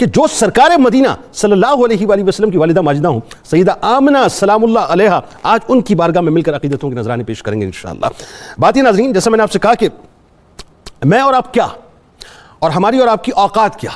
کہ جو سرکار مدینہ صلی اللہ علیہ وآلہ وسلم کی والدہ ماجدہ ہوں سیدہ آمنہ سلام اللہ علیہا، آج ان کی بارگاہ میں مل کر عقیدتوں کے نذرانے پیش کریں گے انشاءاللہ۔ باتی ناظرین، جیسا میں نے آپ سے کہا کہ میں اور آپ کیا، اور ہماری اور آپ کی اوقات کیا،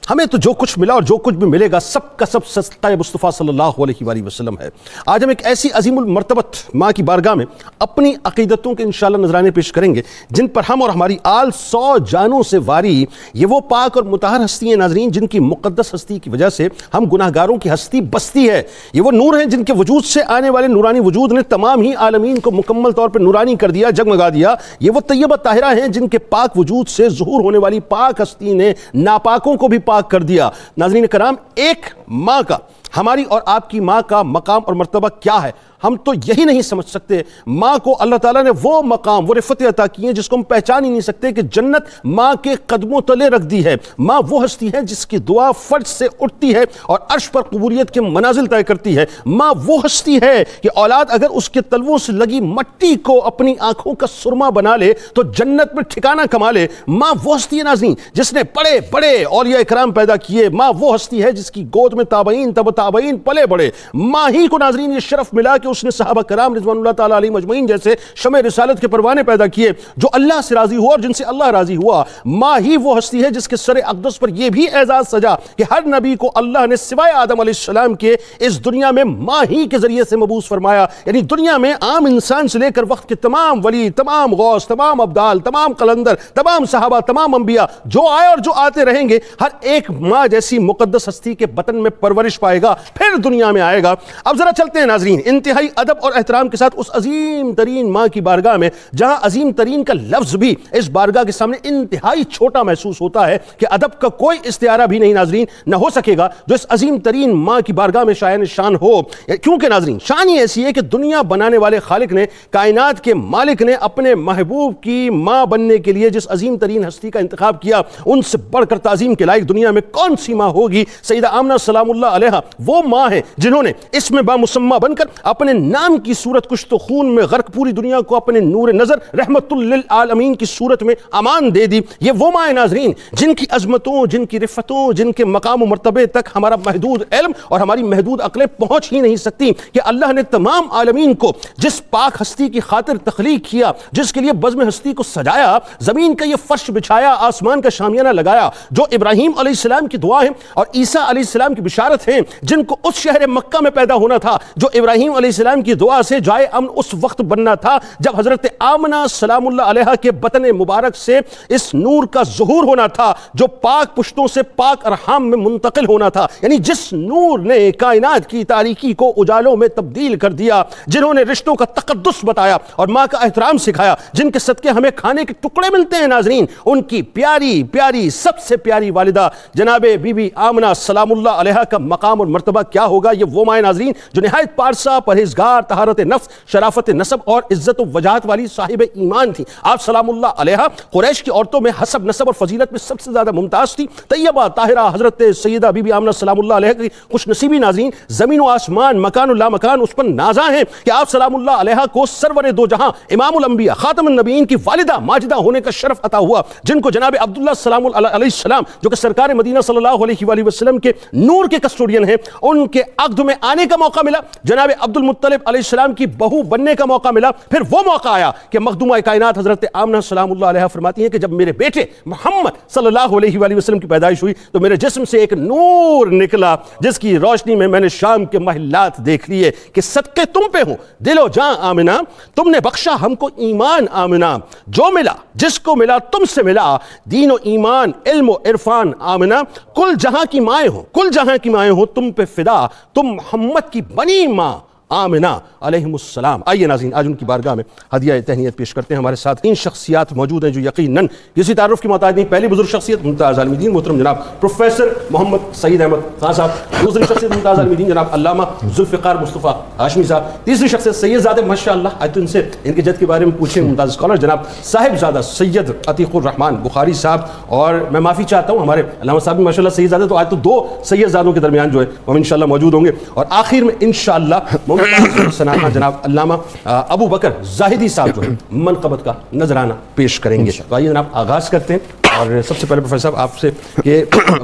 ہمیں تو جو کچھ ملا اور جو کچھ بھی ملے گا سب کا سب صدقہ مصطفیٰ صلی اللہ علیہ وآلہ وسلم ہے۔ آج ہم ایک ایسی عظیم المرتبت ماں کی بارگاہ میں اپنی عقیدتوں کے انشاءاللہ نذرانے پیش کریں گے جن پر ہم اور ہماری آل 100 جانوں سے واری، یہ وہ پاک اور مطہر ہستی ہیں ناظرین جن کی مقدس ہستی کی وجہ سے ہم گناہ گاروں کی ہستی بستی ہے۔ یہ وہ نور ہیں جن کے وجود سے آنے والے نورانی وجود نے تمام ہی عالمین کو مکمل طور پر نورانی کر دیا، جگمگا دیا۔ یہ وہ طیبہ طاہرہ ہیں جن کے پاک وجود سے ظہور ہونے والی پاک ہستی نے ناپاکوں کو بھی پاک کر دیا۔ ناظرین کرام، ایک ماں کا، ہماری اور آپ کی ماں کا مقام اور مرتبہ کیا ہے ہم تو یہی نہیں سمجھ سکتے۔ ماں کو اللہ تعالیٰ نے وہ مقام، وہ رفعت عطا کی ہیں جس کو ہم پہچان ہی نہیں سکتے کہ جنت ماں کے قدموں تلے رکھ دی ہے۔ ماں وہ ہستی ہے جس کی دعا فرج سے اٹھتی ہے اور عرش پر قبولیت کے منازل طے کرتی ہے۔ ماں وہ ہستی ہے کہ اولاد اگر اس کے تلووں سے لگی مٹی کو اپنی آنکھوں کا سرما بنا لے تو جنت میں ٹھکانہ کما لے۔ ماں وہ ہستی ہے ناظرین جس نے بڑے بڑے اولیاء کرام پیدا کیے۔ ماں وہ ہستی ہے جس کی گود میں تابعین تبع تابعین پلے بڑے۔ ماں ہی کو ناظرین یہ شرف ملا کہ اس نے صحابہ کرام رضوان اللہ تعالیٰ علیہ مجمعین جیسے شمع رسالت کے پروانے پیدا کیے جو اللہ سے راضی ہوا اور جن سے اللہ راضی ہوا۔ ماں ہی وہ ہستی ہے جس کے سر اقدس پر یہ بھی اعزاز سجا کہ ہر نبی کو اللہ نے سوائے آدم علیہ السلام کے اس دنیا میں ماں ہی کے ذریعے سے مبعوث فرمایا۔ یعنی دنیا میں عام انسان سے لے کر وقت کے تمام ولی، تمام غوث، تمام ابدال، تمام قلندر، تمام صحابہ، تمام انبیاء جو آئے اور جو آتے رہیں گے، ہر ایک ماں جیسی مقدس ہستی کے بطن میں پرورش پائے گا، پھر دنیا میں آئے گا۔ اب ذرا چلتے ہیں ناظرین انتہائی ادب اور احترام کے ساتھ اس عظیم ترین ماں کی بارگاہ میں، جہاں عظیم ترین کا لفظ بھی اس بارگاہ کے سامنے انتہائی چھوٹا محسوس ہوتا ہے کہ ادب کا کوئی استعارہ بھی نہیں ناظرین نہ ہو سکے گا جو اس عظیم ترین ماں کی بارگاہ میں شائن شان ہو۔ کیونکہ ناظرین شان ہی ایسی ہے کہ دنیا بنانے والے خالق نے، کائنات کے مالک نے اپنے محبوب کی ماں بننے کے لیے جس عظیم ترین ہستی کا انتخاب کیا، ان سے بڑھ کر تعظیم کے لائق دنیا میں کون سی ماں ہوگی؟ سیدہ آمنہ سلام اللہ علیہا وہ ماں ہیں جنہوں نے اس میں بامسمہ بن کر اپنے نام کی صورت کچھ تو خون میں غرق پوری دنیا کو اپنے نور نظر رحمت للعالمین کی صورت میں امان دے دی۔ یہ وہ ماں ناظرین جن کی عظمتوں، جن کی رفتوں، جن کے مقام و مرتبے تک ہمارا محدود علم اور ہماری محدود عقلیں پہنچ ہی نہیں سکتی کہ اللہ نے تمام عالمین کو جس پاک ہستی کی خاطر تخلیق کیا، جس کے لیے بزم ہستی کو سجایا، زمین کا یہ فرش بچھایا، آسمان کا شامیانہ لگایا، جو ابراہیم علیہ السلام کی دعا ہے اور عیسیٰ علیہ السلام کی بشارت ہیں جن کو اس شہر مکہ میں پیدا ہونا تھا، جو ابراہیم علیہ السلام کی دعا سے جائے امن اس وقت بننا تھا جب حضرت آمنہ سلام اللہ علیہا کے بطن مبارک سے اس نور کا ظہور ہونا تھا، جو پاک پشتوں سے پاک ارحام میں منتقل ہونا تھا۔ یعنی جس نور نے کائنات کی تاریکی کو اجالوں میں تبدیل کر دیا، جنہوں نے رشتوں کا تقدس بتایا اور ماں کا احترام سکھایا، جن کے صدقے ہمیں کھانے کے ٹکڑے ملتے ہیں ناظرین، ان کی پیاری پیاری سب سے پیاری والدہ جناب بی بی آمنہ سلام اللہ علیہا کا مقام اور مرتبہ کیا ہوگا؟ یہ وہ ماں ناظرین جو نہایت پارسا، پرہیزگار، طہارت نفس، شرافت نسب اور عزت و وجاہت والی صاحب ایمان تھی۔ آپ سلام اللہ علیہا قریش کی عورتوں میں حسب نسب اور فضیلت میں سب سے زیادہ ممتاز تھی۔ طیبہ طاہرہ حضرت سیدہ بی بی آمنہ سلام اللہ علیہا کی خوش نصیبی ناظرین زمین و آسمان، مکان و لامکان اس پر نازاں ہیں کہ آپ سلام اللہ علیہا کو سرور دو جہاں، امام الانبیاء، خاتم النبیین کی والدہ ماجدہ ہونے کا شرف عطا ہوا، جن کو جناب عبداللہ سلام اللہ علیہ السلام جو کہ سرکار مدینہ صلی اللہ علیہ وآلہ وسلم کے نور کے کسٹوڈین ہیں، ان کے عقد میں آنے کا موقع ملا، جناب عبد المطلب علیہ السلام کی بہو بننے کا موقع ملا۔ پھر وہ موقع آیا کہ مخدومہ کائنات حضرت آمنہ سلام اللہ علیہا فرماتی ہیں کہ جب میرے بیٹے محمد صلی اللہ علیہ وآلہ وسلم کی پیدائش ہوئی تو میرے جسم سے ایک نور نکلا جس کی روشنی میں میں نے شام کے محلات دیکھ لیے کہ صدقے تم پہ ہوں دل و جاں آمنہ، تم نے بخشا ہم کو ایمان آمنہ، جو ملا جس کو ملا تم سے ملا، دین و ایمان، علم و عرفان آمنہ، کل جہاں کی مائیں ہوں، کل جہاں کی مائیں ہوں تم پہ فدا، تم محمد کی بنی ماں آمنہ علیہم السلام۔ آئیے ناظرین آج ان کی بارگاہ میں ہدیہ تہنیت پیش کرتے ہیں۔ ہمارے ساتھ 3 شخصیات موجود ہیں جو یقیناً کسی تعارف کی محتاج نہیں۔ پہلی بزرگ شخصیت ممتاز عالم دین محترم جناب پروفیسر محمد سعید احمد خان صاحب، دوسری شخصیت ممتاز عالم دین جناب علامہ ذوالفقار مصطفیٰ ہاشمی صاحب، تیسری شخصیت سید زادہ ماشاءاللہ آج تو ان سے ان کے جد کے بارے میں پوچھیں ممتاز اسکالر جناب صاحب زادہ سید عتیق الرحمن بخاری صاحب، اور میں معافی چاہتا ہوں ہمارے علامہ صاحب ماشاءاللہ سید زادہ، تو آج تو 2 سید زادوں کے درمیان جو ہے ہم انشاءاللہ موجود ہوں گے، اور آخر میں انشاءاللہ جناب علامہ ابو بکر زاہدی صاحب جو ہے منقبت کا نذرانہ پیش کریں گے۔ تو آئیے جناب آغاز کرتے ہیں۔ اور سب سے پہلے پروفیسر صاحب آپ سے کہ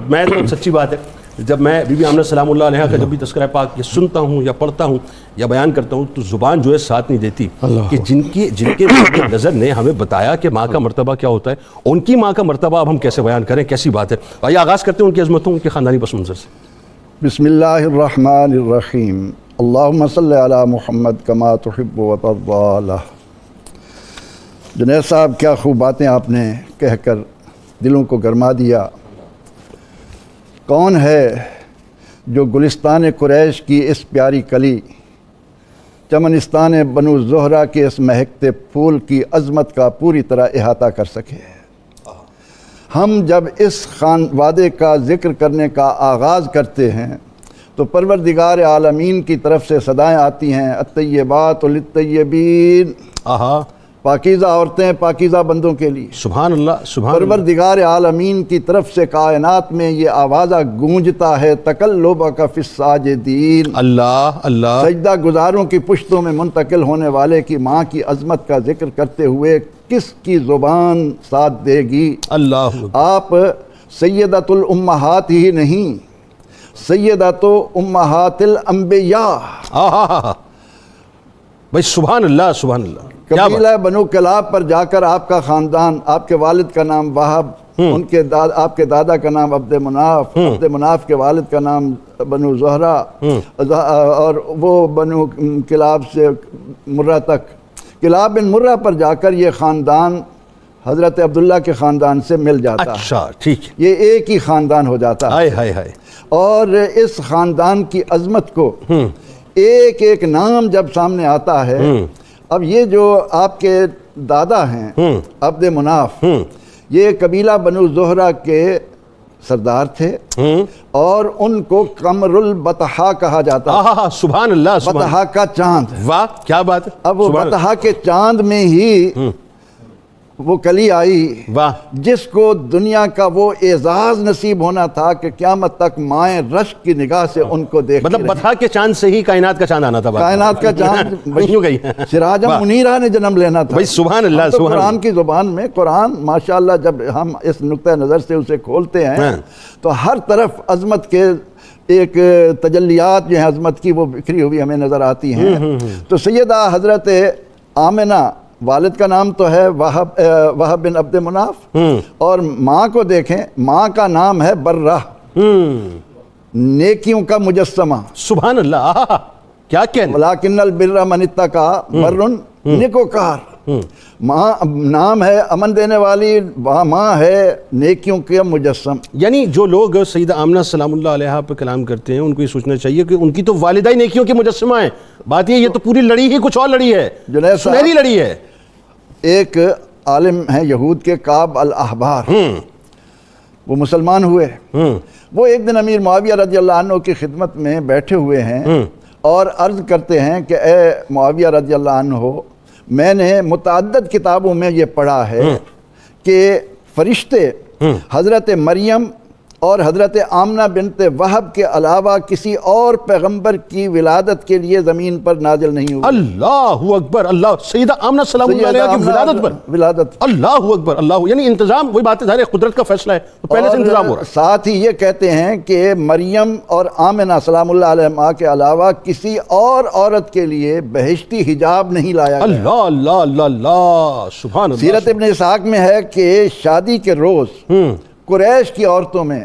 میں تو سچی بات ہے جب میں بی بی آمنہ سلام اللہ علیہا کا جب بھی تذکرہ پاک یہ سنتا ہوں یا پڑھتا ہوں یا بیان کرتا ہوں تو زبان جو ہے ساتھ نہیں دیتی کہ جن کے نظر نے ہمیں بتایا کہ ماں کا مرتبہ کیا ہوتا ہے، ان کی ماں کا مرتبہ اب ہم کیسے بیان کریں، کیسی بات ہے۔ آئیے آغاز کرتے ہیں ان کی عظمتوں، ان کے خاندانی پس منظر سے۔ بسم اللہ الرحمن الرحیم، اللہم صلی علی محمد کما تحب و ترضی۔ جنید صاحب کیا خوب باتیں آپ نے کہہ کر دلوں کو گرما دیا۔ کون ہے جو گلستان قریش کی اس پیاری کلی، چمنستان بنو زہرہ کے اس مہکتے پھول کی عظمت کا پوری طرح احاطہ کر سکے؟ ہم جب اس وعدے کا ذکر کرنے کا آغاز کرتے ہیں تو پروردگار عالمین کی طرف سے صدائیں آتی ہیں، الطیبات للطیبین، پاکیزہ عورتیں پاکیزہ بندوں کے لیے۔ سبحان اللہ، سبحان اللہ۔ پروردگار عالمین کی طرف سے کائنات میں یہ آوازہ گونجتا ہے، تقلبک فی الساجدین، اللہ اللہ، سجدہ گزاروں کی پشتوں میں منتقل ہونے والے کی ماں کی عظمت کا ذکر کرتے ہوئے کس کی زبان ساتھ دے گی؟ اللہ۔ آپ سیدۃ الامہات ہی نہیں، سیدۃ امہات الانبیاء۔ بھائی سبحان اللہ، سبحان اللہ۔ قبیلہ بنو کلاب پر جا کر آپ کا خاندان، آپ کے والد کا نام وہب، آپ کے دادا کا نام عبد مناف، عبد مناف کے والد کا نام بنو زہرہ، اور وہ بنو کلاب سے مرہ تک، کلاب بن مرہ پر جا کر یہ خاندان حضرت عبداللہ کے خاندان سے مل جاتا ہے۔ اچھا ٹھیک، یہ ایک ہی خاندان ہو جاتا ہے۔ ہائے ہائے ہائے۔ اور اس خاندان کی عظمت کو ایک ایک نام جب سامنے آتا ہے، اب یہ جو آپ کے دادا ہیں عبد مناف، یہ قبیلہ بنو زہرہ کے سردار تھے اور ان کو قمر البطحاء کہا جاتا ہے۔ سبحان اللہ، بطحاء کا چاند۔ واہ کیا بات ہے۔ اب وہ بطحاء کے چاند میں ہی وہ کلی آئی جس کو دنیا کا وہ اعزاز نصیب ہونا تھا کہ قیامت تک مائیں رشک کی نگاہ سے ان کو دیکھ، مطلب بطحاء کے چاند سے ہی کائنات کا چاند آنا تھا، کائنات کا چاند سراج منیرہ نے جنم لینا تھا۔ سبحان اللہ، سبحان اللہ۔ قرآن کی زبان میں، قرآن ماشاءاللہ جب ہم اس نقطہ نظر سے اسے کھولتے ہیں تو ہر طرف عظمت کے ایک تجلیات جو ہیں عظمت کی وہ بکھری ہوئی ہمیں نظر آتی ہیں۔ تو سیدہ حضرت آمنہ، والد کا نام تو ہے وہب بن عبد مناف، اور ماں کو دیکھیں، ماں کا نام ہے برہ، نیکیوں کا مجسمہ۔ سبحان اللہ، کیا کہنا۔ ولیکن البر من اتقی، برٌ نیکوکار۔ ماں نام ہے امن دینے والی، ماں ہے نیکیوں کے مجسم۔ یعنی جو لوگ سیدہ آمنہ سلام اللہ علیہا پہ کلام کرتے ہیں ان کو یہ سوچنا چاہیے کہ ان کی تو والدہ ہی نیکیوں کے مجسمہ ہیں۔ بات یہ تو پوری لڑی ہی کچھ اور لڑی ہے، سنہری لڑی ہے۔ ایک عالم ہیں یہود کے، کعب الاحبار، وہ مسلمان ہوئے۔ وہ ایک دن امیر معاویہ رضی اللہ عنہ کی خدمت میں بیٹھے ہوئے ہیں اور عرض کرتے ہیں کہ اے معاویہ رضی اللہ عنہ، میں نے متعدد کتابوں میں یہ پڑھا ہے کہ فرشتے حضرت مریم اور حضرت آمنہ بنت وہب کے علاوہ کسی اور پیغمبر کی ولادت کے لیے زمین پر نازل نہیں ہوئے۔ اللہ اکبر، اللہ، سیدہ آمنہ سلام اللہ علیہا کی ولادت پر، ولادت، اللہ اکبر، اللہ، یعنی انتظام، وہی بات ہے، ظاہر قدرت کا فیصلہ ہے، پہلے سے انتظام ہو رہا ہے۔ ساتھ ہی یہ کہتے ہیں کہ مریم اور آمنہ سلام اللہ علیہما کے علاوہ کسی اور عورت کے لیے بہشتی حجاب نہیں لایا گیا۔ اللہ اللہ اللہ اللہ، سبحان اللہ۔ سیرت ابن اسحاق میں ہے کہ شادی کے روز قریش کی عورتوں میں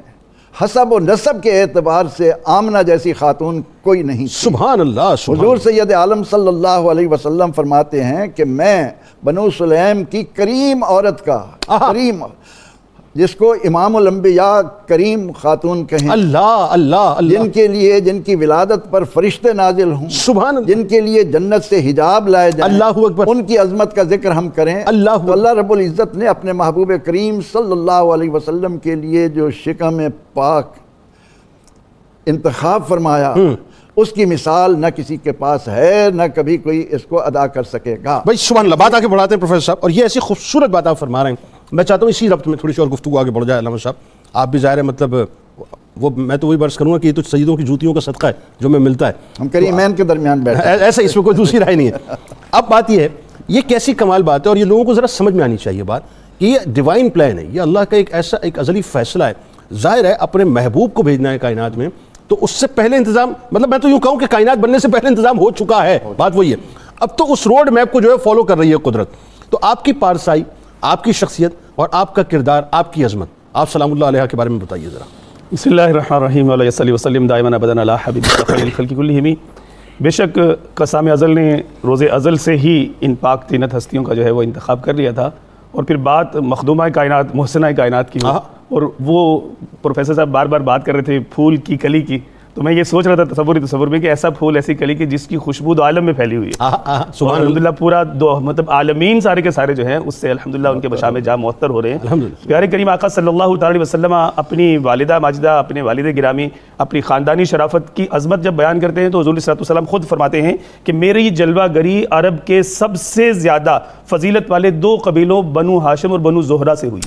حسب و نسب کے اعتبار سے آمنہ جیسی خاتون کوئی نہیں تھی۔ سبحان اللہ، حضور سید عالم صلی اللہ علیہ وسلم فرماتے ہیں کہ میں بنو سلیم کی کریم عورت کا، کریم جس کو امام الانبیاء کریم خاتون کہیں، اللہ اللہ اللہ، جن کے لیے، جن کی ولادت پر فرشتے نازل ہوں، سبحان اللہ، جن کے لیے جنت سے حجاب لائے جائیں، اللہ اکبر، ان کی عظمت کا ذکر ہم کریں تو اللہ رب العزت نے اپنے محبوب کریم صلی اللہ علیہ وسلم کے لیے جو شکم پاک انتخاب فرمایا، اس کی مثال نہ کسی کے پاس ہے، نہ کبھی کوئی اس کو ادا کر سکے گا۔ بھائی سبحان اللہ، بات آگے بڑھاتے ہیں پروفیسر صاحب، اور یہ ایسی خوبصورت بات آپ فرما رہے ہیں، میں چاہتا ہوں اسی ربط میں تھوڑی سی اور گفتگو آگے بڑھ جائے علامہ صاحب۔ آپ بھی ظاہر ہے مطلب وہ میں تو وہی برس کروں گا کہ یہ تو سیدوں کی جوتیوں کا صدقہ ہے جو میں ملتا ہے، ہم کریمین کے درمیان بیٹھے، ایسا اس میں کوئی دوسری رائے نہیں ہے۔ اب بات یہ ہے، یہ کیسی کمال بات ہے، اور یہ لوگوں کو ذرا سمجھ میں آنی چاہیے بات کہ یہ ڈیوائن پلان ہے, یہ اللہ کا ایک ایسا ایک ازلی فیصلہ ہے. ظاہر ہے اپنے محبوب کو بھیجنا ہے کائنات میں, تو اس سے پہلے انتظام, مطلب میں تو یوں کہوں کہ کائنات بننے سے پہلے انتظام ہو چکا ہے, بات وہی ہے. اب تو اس روڈ میپ کو جو ہے فالو کر رہی ہے قدرت. تو آپ کی پارسائی, آپ کی شخصیت اور آپ کا کردار, آپ کی عظمت, آپ سلام اللہ علیہ کے بارے میں بتائیے ذرا. بسم اللہ الرحمن الرحیم علیہ صلی وسلم دائما ابدا علی حبیبہ خیر الخلق کلہم. بے شک قسام ازل نے روز ازل سے ہی ان پاک طینت ہستیوں کا جو ہے وہ انتخاب کر لیا تھا, اور پھر بات مخدومہ کائنات, محسنہ کائنات کی, اور وہ پروفیسر صاحب بار بار بات کر رہے تھے پھول کی کلی کی, تو میں یہ سوچ رہا تھا تصور میں کہ ایسا پھول, ایسی کلی کی جس کی خوشبو دو عالم میں پھیلی ہوئی ہے. الحمدللہ پورا مطلب عالمین سارے کے سارے جو ہیں اس سے الحمدللہ ان کے مشام جاں معطر ہو رہے ہیں. پیارے کریم آقا صلی اللہ تعالی علیہ وسلم اپنی والدہ ماجدہ, اپنے والد گرامی, اپنی خاندانی شرافت کی عظمت جب بیان کرتے ہیں تو حضور صلی اللہ علیہ وسلم خود فرماتے ہیں کہ میری جلوہ گری عرب کے سب سے زیادہ فضیلت والے 2 قبیلوں بنو ہاشم اور بنو زہرہ سے ہوئی.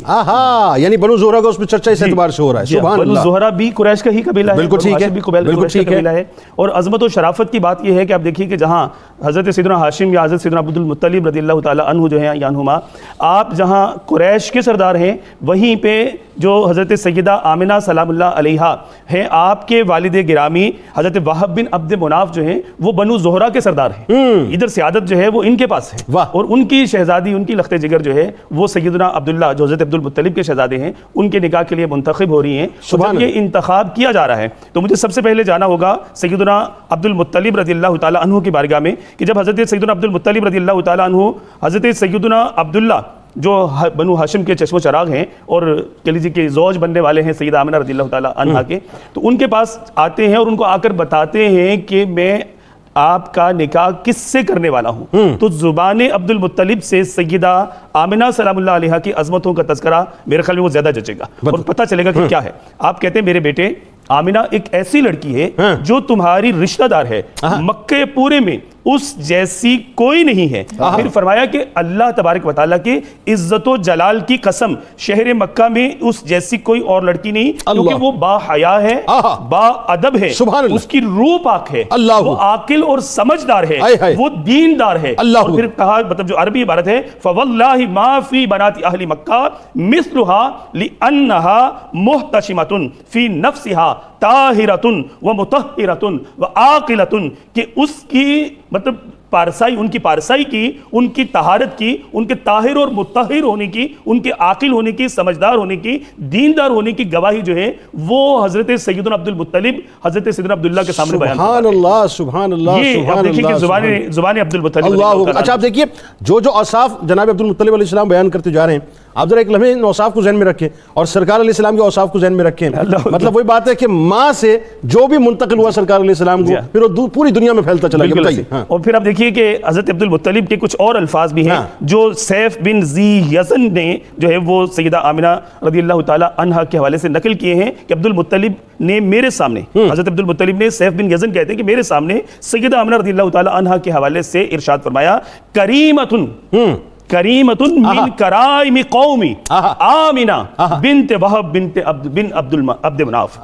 یعنی بنو زہرہ کا اس پہ چرچا اس اعتبار سے ہو رہا ہے. سبحان اللہ. بنو زہرہ بھی قریش کا ہی قبیلہ ہے, بالکل ٹھیک ہے, بالکل ٹھیک ہے. اور عظمت و شرافت کی بات یہ ہے کہ آپ دیکھیے کہ جہاں حضرت سیدنا ہاشم یا حضرت سیدنا عبد المطلب رضی اللہ تعالی عنہ جو ہیں یا عنہما, آپ جہاں قریش کے سردار ہیں, وہیں پہ جو حضرت سیدہ آمنہ سلام اللہ علیہا ہیں, آپ کے والد گرامی حضرت وہب بن عبد مناف جو ہیں وہ بنو زہرہ کے سردار ہیں. ادھر سیادت جو ہے وہ ان کے پاس ہے, اور ان کی شہزادی, ان کی لخت جگر جو ہے وہ سیدنا عبداللہ جو حضرت عبد المطلب کے شہزادے ہیں, ان کے نکاح کے لیے منتخب ہو رہی ہیں. جب یہ انتخاب کیا جا رہا ہے تو مجھے سب سے پہلے جانا ہوگا سیدنا عبد المطلب رضی اللہ تعالی عنہ کی بارگاہ میں, کہ جب حضرت سیدنا عبد المطلب رضی اللہ تعالی عنہ حضرت سیدنا عبداللہ جو بنو ہاشم کے چشم و چراغ ہیں اور کہہ لیجیے کہ زوج بننے والے ہیں سیدہ آمنہ رضی اللہ تعالی عنہا کے, تو ان کے پاس آتے ہیں اور ان کو آ کر بتاتے ہیں کہ میں آپ کا نکاح کس سے کرنے والا ہوں. تو زبان عبد المطلب سے سیدہ آمنہ سلام اللہ علیہا کی عظمتوں کا تذکرہ میرے خیال میں وہ زیادہ جچے گا اور پتہ چلے گا کہ کیا ہے. آپ کہتے ہیں میرے بیٹے آمنہ ایک ایسی لڑکی ہے جو تمہاری رشتہ دار ہے, مکہ پورے میں اس جیسی کوئی نہیں ہے. پھر فرمایا کہ اللہ تبارک و تعالیٰ کے عزت و جلال کی قسم, شہر مکہ میں اس جیسی کوئی اور لڑکی نہیں, کیونکہ وہ با حیا ہے, با ادب ہے, اس کی روح پاک ہے, وہ عاقل اور سمجھدار ہے, وہ دیندار ہے. اور پھر کہا, مطلب جو عربی عبارت ہے, فواللہ ما فی بنات اہل مکہ مثلها لانها محتشمۃ فی نفسها طاہرۃ ومطہرۃ وعاقلۃ, کہ اس کی مطلب پارسائی, ان کی پارسائی کی, ان کی طہارت کی, ان کے طاہر اور مطہر ہونے کی, ان کے عاقل ہونے کی, سمجھدار ہونے کی, دیندار ہونے کی گواہی جو ہے وہ حضرت سیدنا عبد المطلب حضرت سیدنا عبداللہ کے سامنے بیان. سبحان اللہ, سبحان اللہ. یہ آپ دیکھیں کہ زبان عبد المطلب اللہ. اچھا آپ دیکھیے جو اوصاف جناب عبد المطلب علیہ السلام بیان کرتے جا رہے ہیں, آپ ذرا ایک لمحے ان اوصاف کو ذہن میں رکھیں اور سرکار علیہ السلام کے اوصاف کو ذہن میں رکھیں. مطلب وہی بات ہے کہ ماں سے جو بھی منتقل ہوا سرکار علیہ السلام کو, پھر وہ پوری دنیا میں پھیلتا چلا گیا. اور پھر آپ دیکھیے کہ حضرت عبد المطلب کے کچھ اور الفاظ بھی ہیں جو سیف بن ذی یزن نے جو ہے وہ سیدہ آمنہ رضی اللہ تعالی عنہا کے حوالے سے نقل کیے ہیں کہ عبد المطلب نے میرے سامنے, حضرت عبد المطلب نے, سیف بن یزن کہتے ہیں کہ میرے سامنے سیدہ آمنہ رضی اللہ تعالی عنہا کے حوالے سے ارشاد فرمایا, کریمۃ من کرائم قومی آمنہ بنت وہب بن عبد مناف.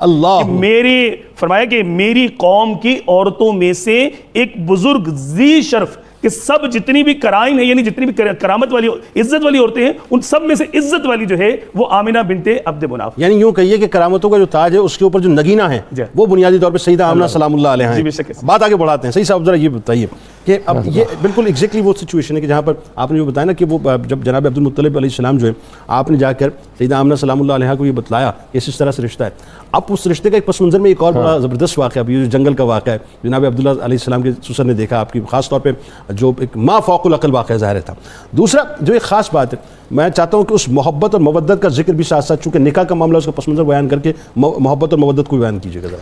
میری فرمایا کہ میری قوم کی عورتوں میں سے ایک بزرگ ذی شرف, کہ سب جتنی بھی کرائم ہیں, یعنی جتنی بھی کرامت والی عزت والی عورتیں ہیں, ان سب میں سے عزت والی جو ہے وہ آمنہ بنت عبد مناف. یعنی یوں کہیے کہ کرامتوں کا جو تاج ہے اس کے اوپر جو نگینہ ہے وہ بنیادی طور پہ سیدہ آمنہ سلام اللہ علیہا ہیں. بات آگے بڑھاتے ہیں. صحیح صاحب ذرا یہ بتائیے کہ اب یہ بالکل ایگزیکٹلی وہ سچویشن ہے کہ جہاں پر آپ نے جو بتایا نا کہ وہ جب جناب عبد المطلب علیہ السلام جو ہے, آپ نے جا کر سیدہ آمنہ سلام اللہ علیہا کو یہ بتلایا کہ اس طرح سے رشتہ ہے. اب اس رشتے کا ایک پس منظر میں ایک اور بڑا زبردست واقعہ بھی جنگل کا واقعہ ہے, جناب عبداللہ علیہ السلام کے سسر نے دیکھا آپ کی, خاص طور پہ جو ایک ما فوق العقل واقعہ ظاہر تھا. دوسرا جو ایک خاص بات ہے, میں چاہتا ہوں کہ اس محبت اور مودت کا ذکر بھی ساتھ ساتھ, چونکہ نکاح کا معاملہ, اس کا پس منظر بیان کر کے محبت اور مودت کو بیان کیجیے گا ذرا.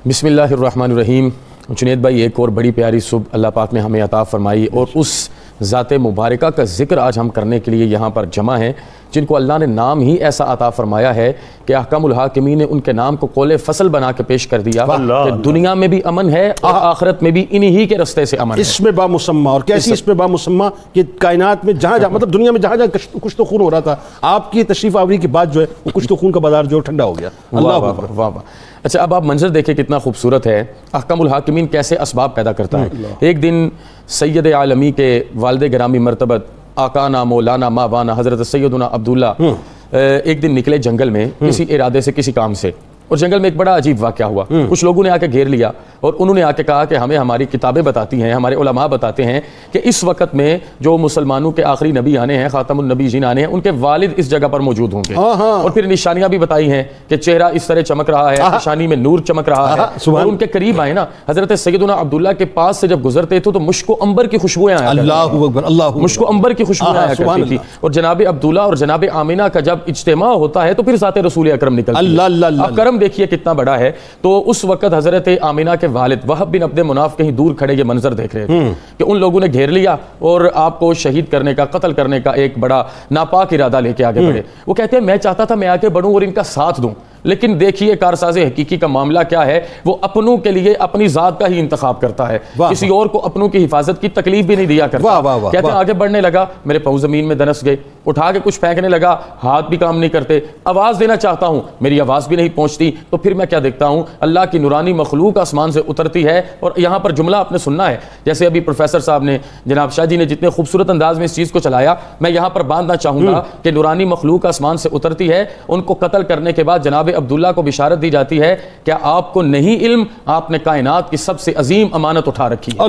بسم اللہ الرحمن الرحیم. جنید بھائی ایک اور بڑی پیاری صبح اللہ پاک نے ہمیں عطا فرمائی, اور اس ذات مبارکہ کا ذکر آج ہم کرنے کے لیے یہاں پر جمع ہیں, جن کو اللہ نے نام ہی ایسا عطا فرمایا ہے کہ احکم الحاکمین نے ان کے نام کو قول فصل بنا کے پیش کر دیا کہ دنیا میں بھی امن ہے اور آخرت میں بھی انہی کے رستے سے امن ہے. اس میں با مسمہ, اور کیسی اس میں با مسمہ کہ کائنات میں جہاں جہاں, مطلب دنیا میں جہاں جہاں کچھ تو خون ہو رہا تھا, آپ کی تشریف آوری کے بعد جو ہے وہ کچھ تو خون کا بازار جو ٹھنڈا ہو گیا. اللہ واہ واہ. اچھا اب آپ منظر دیکھیں کتنا خوبصورت ہے, احکم الحاکمین کیسے اسباب پیدا کرتا ہے. ایک دن سید عالمی کے والد گرامی مرتبت آقانا مولانا مابانا حضرت سیدنا عبداللہ ایک دن نکلے جنگل میں کسی ارادے سے کسی کام سے, اور جنگل میں ایک بڑا عجیب واقعہ ہوا. کچھ لوگوں نے آ کے گھیر لیا اور انہوں نے آ کے کہا کہ ہمیں ہماری کتابیں بتاتی ہیں, ہمارے علماء بتاتے ہیں کہ اس وقت میں جو مسلمانوں کے آخری نبی آنے ہیں, خاتم النبیین آنے ہیں, ان کے والد اس جگہ پر موجود ہوں گے. اور پھر نشانیاں بھی بتائی ہیں کہ چہرہ اس طرح چمک رہا ہے, نشانی میں نور چمک رہا ہے. اور ان کے قریب آئے نا, حضرت سیدنا عبداللہ کے پاس سے جب گزرتے تھے تو مشک و عنبر کی خوشبوئیں آیا کرتی اللہ اکبر, اللہ مشک و عنبر کی خوشبوئیں آیا کرتی تھی. اور جناب عبداللہ اور جناب آمینہ کا جب اجتماع ہوتا ہے تو پھر ذات رسول اکرم نکلتی ہے. اب کرم دیکھیے کتنا بڑا ہے. تو اس وقت حضرت آمینہ کے والد وہب بن عبد مناف کہیں دور کھڑے یہ منظر دیکھ رہے تھے کہ ان لوگوں نے گھیر لیا اور آپ کو شہید کرنے کا, قتل کرنے کا ایک بڑا ناپاک ارادہ لے کے آگے بڑھے. وہ کہتے ہیں میں چاہتا تھا میں آگے بڑھوں اور ان کا ساتھ دوں, لیکن دیکھیے کارساز حقیقی کا معاملہ کیا ہے, وہ اپنوں کے لیے اپنی ذات کا ہی انتخاب کرتا ہے, کسی اور کو اپنوں کی حفاظت کی تکلیف بھی نہیں دیا کرتا. کہتے ہیں آگے بڑھنے لگا, میرے پاؤں زمین میں دنس گئے, اٹھا کے کچھ پھینکنے لگا, ہاتھ بھی کام نہیں کرتے, آواز دینا چاہتا ہوں میری آواز بھی نہیں پہنچتی. تو پھر میں کیا دیکھتا ہوں, اللہ کی نورانی مخلوق آسمان سے اترتی ہے. اور یہاں پر جملہ آپ نے سننا ہے, جیسے ابھی پروفیسر صاحب نے, جناب شاہ جی نے جتنے خوبصورت انداز میں اس چیز کو چلایا, میں یہاں پر باندھنا چاہوں گا کہ نورانی مخلوق آسمان سے اترتی ہے. ان کو قتل کرنے کے بعد جناب عبداللہ کو بشارت دی جاتی ہے, کیا آپ کو نہیں علم, آپ نے کائنات کی سب سے عظیم امانت اٹھا رکھی ہے,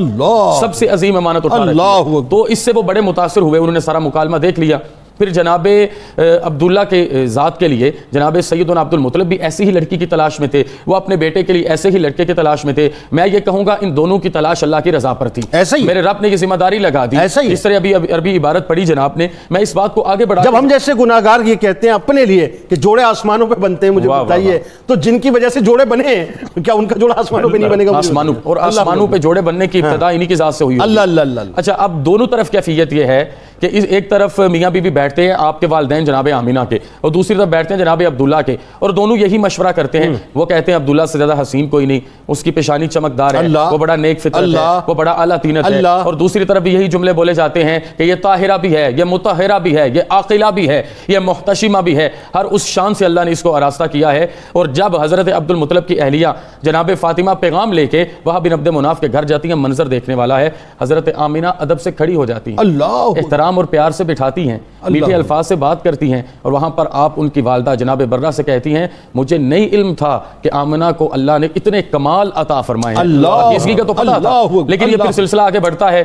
سب سے عظیم امانت اٹھا رکھی ہے. تو اس سے وہ بڑے متاثر ہوئے, انہوں نے سارا مکالمہ دیکھ لیا. پھر جناب عبداللہ کے ذات کے لیے جناب سیدنا عبد المطلب بھی ایسی ہی لڑکی کی تلاش میں تھے, وہ اپنے بیٹے کے لیے ایسے ہی لڑکے کی تلاش میں تھے. میں یہ کہوں گا ان دونوں کی تلاش اللہ کی رضا پر تھی, میرے رب نے یہ ذمہ داری لگا دی. اس طرح ابھی عربی عبارت پڑھی جناب نے, میں اس بات کو آگے بڑھا, جب ہم جیسے گناہگار یہ کہتے ہیں اپنے لیے کہ جوڑے آسمانوں پہ بنتے ہیں, مجھے بتائیے تو جن کی وجہ سے جوڑے بنے ہیں, کیا ان کا جوڑا آسمانوں پہ نہیں بنے گا؟ آسمانوں, اور آسمانوں پہ جوڑے بننے کی ابتدا انہی کی ذات سے ہوئی. اللہ اللہ اللہ. اچھا, اب دونوں طرف کیفیت یہ ہے کہ ایک طرف میاں بیوی بیٹھتے ہیں آپ کے والدین جناب آمینہ کے, اور دوسری طرف بیٹھتے ہیں جناب عبداللہ کے, اور دونوں یہی مشورہ کرتے ہیں. وہ کہتے ہیں عبداللہ سے زیادہ حسین کوئی نہیں, اس کی پیشانی چمکدار ہے, وہ بڑا نیک فطرت ہے, وہ بڑا اعلیٰ طینت ہے. اور دوسری طرف بھی یہی جملے بولے جاتے ہیں کہ یہ طاہرہ بھی ہے, یہ مطہرہ بھی ہے, یہ عاقلہ بھی ہے, یہ محتشمہ بھی ہے. ہر اس شان سے اللہ نے اس کو آراستہ کیا ہے. اور جب حضرت عبد المطلب کی اہلیہ جناب فاطمہ پیغام لے کے وہب بن عبد مناف کے گھر جاتی ہیں, منظر دیکھنے والا ہے. حضرت آمینہ ادب سے کھڑی ہو جاتی ہیں, احترام اور پیار سے بٹھاتی ہیں, میٹھے الفاظ سے بات کرتی ہیں. اور وہاں پر آپ ان کی والدہ جناب برہ سے کہتی ہیں, مجھے نہیں علم تھا کہ آمنہ کو اللہ نے اتنے کمال عطا فرمائے ہیں. اس کی کا تو پتہ تھا, لیکن یہ پھر سلسلہ آگے بڑھتا ہے.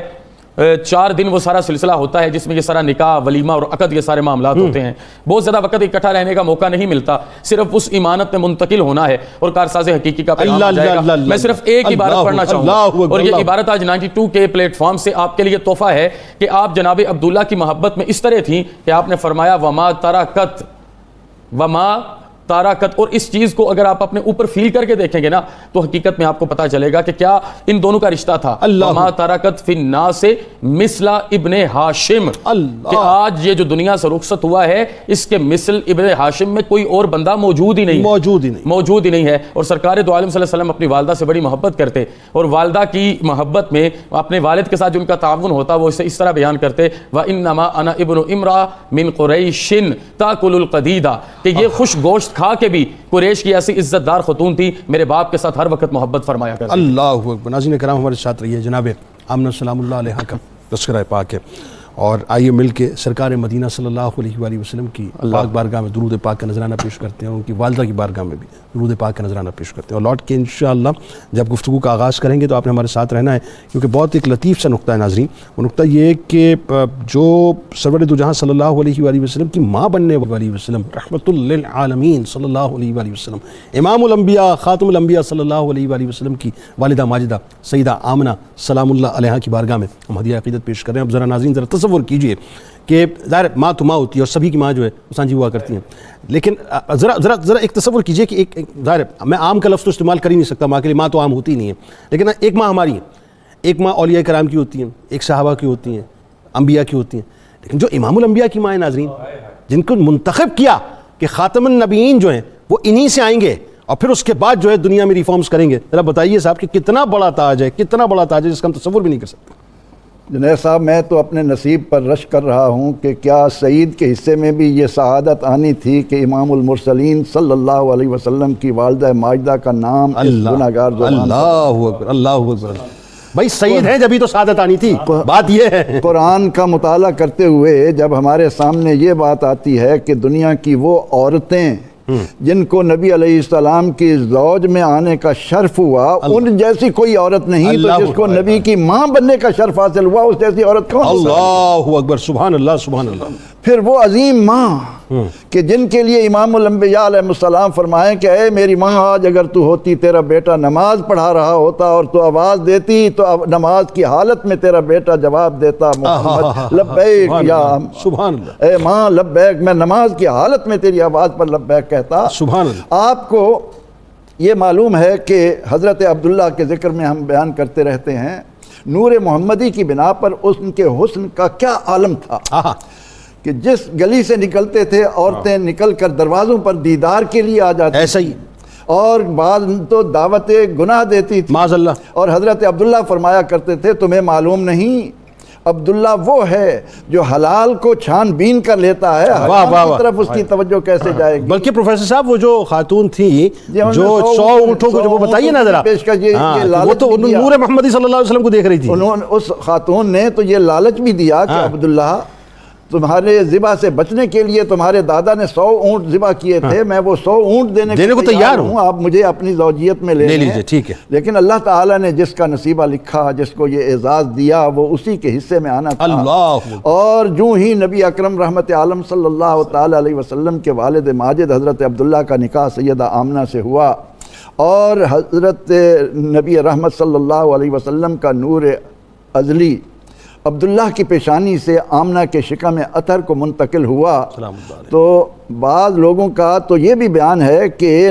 4 دن وہ سارا سلسلہ ہوتا ہے جس میں یہ سارا نکاح, ولیمہ اور عقد, یہ سارے معاملات ہوتے ہیں. بہت زیادہ وقت اکٹھا رہنے کا موقع نہیں ملتا, صرف اس ایمانت میں منتقل ہونا ہے اور کارساز حقیقی کا پیغام آ جائے گا. میں صرف ایک عبارت پڑھنا چاہوں گا, اور یہ عبارت آج 92 کے پلیٹ فارم سے آپ کے لیے تحفہ ہے کہ آپ جناب عبداللہ کی محبت میں اس طرح تھیں کہ آپ نے فرمایا وما تارکت. اور اس چیز کو اگر آپ اپنے اوپر فیل کر کے دیکھیں گے نا تو حقیقت میں آپ کو پتا چلے گا کہ کیا ان دونوں کا رشتہ تھا. وما تارکت فی الناس مثل ابن ہاشم, کہ آج یہ جو دنیا سے رخصت ہوا ہے اس کے مثل ابن ہاشم میں کوئی اور بندہ موجود ہی نہیں ہے. اور سرکار دو عالم صلی اللہ علیہ وسلم اپنی والدہ سے بڑی محبت کرتے, اور والدہ کی محبت میں اپنے والد کے ساتھ جو ان کا تعاون ہوتا وہ اسے اس طرح بیان کرتے, وَإِنَّمَا أَنَا ابن امرأ من قریش تاکل القدیدہ, کہ یہ خوش گوشت کھا کے بھی قریش کی ایسی عزت دار خاتون تھی, میرے باپ کے ساتھ ہر وقت محبت فرمایا کرتی. اللہ اکبر. ناظرین کرام, ہمارے ساتھ رہیے جناب آمنہ سلام اللہ علیہ کا تذکرہ پاک ہے, اور آئیے مل کے سرکار مدینہ صلی اللہ علیہ وآلہ وسلم کی پاک بارگاہ میں درود پاک کا نذرانہ پیش کرتے ہیں, ان کی والدہ کی بارگاہ میں بھی درود پاک کا نذرانہ پیش کرتے ہیں. اور لوٹ کے انشاءاللہ جب گفتگو کا آغاز کریں گے تو آپ نے ہمارے ساتھ رہنا ہے, کیونکہ بہت ایک لطیف سا نقطہ ہے ناظرین. وہ نقطہ یہ کہ جو سرور دو جہاں صلی اللہ علیہ وآلہ وسلم کی ماں بننے والی وسلم, رحمۃ للعالمین صلی اللہ علیہ وآلہ وسلم, امام الانبیاء خاتم الانبیاء صلی اللہ علیہ وآلہ وسلم کی والدہ ماجدہ سیدہ آمنہ سلام اللہ علیہ کی بارگاہ میں ہم ہدیہ عقیدت پیش کر رہے ہیں. اب ذرا ناظرین ذرا تصور کیجئے کہ ظاہر ماں تو ماں ہوتی ہے, اور سبھی کی ماں جو ہے وہ سانجھی ہوا کرتی ہیں, لیکن ذرا ایک تصور کیجئے کہ ایک ظاہر میں عام کا لفظ تو استعمال کر ہی نہیں سکتا, ماں کے لیے ماں تو عام ہوتی نہیں ہے, لیکن ایک ماں ہماری ہے, ایک ماں اولیاء کرام کی ہوتی ہیں, ایک صحابہ کی ہوتی ہیں, انبیاء کی ہوتی ہیں. لیکن جو امام الانبیاء کی ماں ہیں ناظرین, جن کو منتخب کیا کہ خاتم النبیین جو ہیں وہ انہی سے آئیں گے اور پھر اس کے بعد جو ہے دنیا میں ریفارمز کریں گے, ذرا بتائیے صاحب کہ کتنا بڑا تاج ہے, کتنا بڑا تاج ہے جس کا ہم تصور بھی نہیں کر سکتے. جنید صاحب, میں تو اپنے نصیب پر رشک کر رہا ہوں کہ کیا سعید کے حصے میں بھی یہ سعادت آنی تھی کہ امام المرسلین صلی اللہ علیہ وسلم کی والدہ ماجدہ کا نام اس گناہگار زبان. اللہ اکبر, اللہ اکبر. بھائی سید ہیں جبھی تو سعادت آنی تھی، بات یہ ہے۔ قرآن کا مطالعہ کرتے ہوئے جب ہمارے سامنے یہ بات آتی ہے کہ دنیا کی وہ عورتیں جن کو نبی علیہ السلام کی زوج میں آنے کا شرف ہوا، ان جیسی کوئی عورت نہیں، تو جس کو نبی کی ماں بننے کا شرف حاصل ہوا اس جیسی عورت کون؟ اللہ اکبر، سبحان اللہ سبحان اللہ۔ پھر وہ عظیم ماں کہ جن کے لیے امام الانبیاء علیہ السلام فرمائیں کہ اے میری ماں، آج اگر تو ہوتی، تیرا بیٹا نماز پڑھا رہا ہوتا اور تو آواز دیتی تو نماز کی حالت میں تیرا بیٹا جواب دیتا، محمد لبیک یا سبحان اللہ، اے ماں لبیک، میں نماز کی حالت میں تیری آواز پر لبیک کہتا۔ سبحان اللہ۔ آپ کو یہ معلوم ہے کہ حضرت عبداللہ کے ذکر میں ہم بیان کرتے رہتے ہیں، نور محمدی کی بنا پر ان کے حسن کا کیا عالم تھا کہ جس گلی سے نکلتے تھے عورتیں نکل کر دروازوں پر دیدار کے لیے آ جاتی، ایسا ہی، اور بعض تو دعوت گناہ دیتی تھی معاذ اللہ۔ اور حضرت عبداللہ فرمایا کرتے تھے تمہیں معلوم نہیں، عبداللہ وہ ہے جو حلال کو چھان بین کر لیتا ہے، حرام کی طرف اس کی توجہ کیسے جائے گی؟ بلکہ پروفیسر صاحب وہ جو خاتون تھی جو 100 اونٹوں کو، جو وہ بتائیے نا ذرا، وہ تو نور محمدی صلی اللہ علیہ وسلم کو دیکھ رہی تھی، انہوں نے اس خاتون نے تو یہ لالچ بھی دیا کہ عبداللہ تمہارے ذبح سے بچنے کے لیے تمہارے دادا نے 100 اونٹ ذبح کیے تھے، میں وہ 100 اونٹ دینے کو تیار ہوں، آپ مجھے اپنی زوجیت میں لے لیجئے، ٹھیک ہے۔ لیکن اللہ تعالیٰ نے جس کا نصیبہ لکھا، جس کو یہ اعزاز دیا، وہ اسی کے حصے میں آنا تھا۔ اللہ، اور جو ہی نبی اکرم رحمت عالم صلی اللہ تعالیٰ علیہ وسلم کے والد ماجد حضرت عبداللہ کا نکاح سیدہ آمنہ سے ہوا، اور حضرت نبی رحمت صلی اللہ علیہ وسلم کا نور ازلی عبداللہ کی پیشانی سے آمنہ کے شکم اطہر کو منتقل ہوا، تو بعض لوگوں کا تو یہ بھی بیان ہے کہ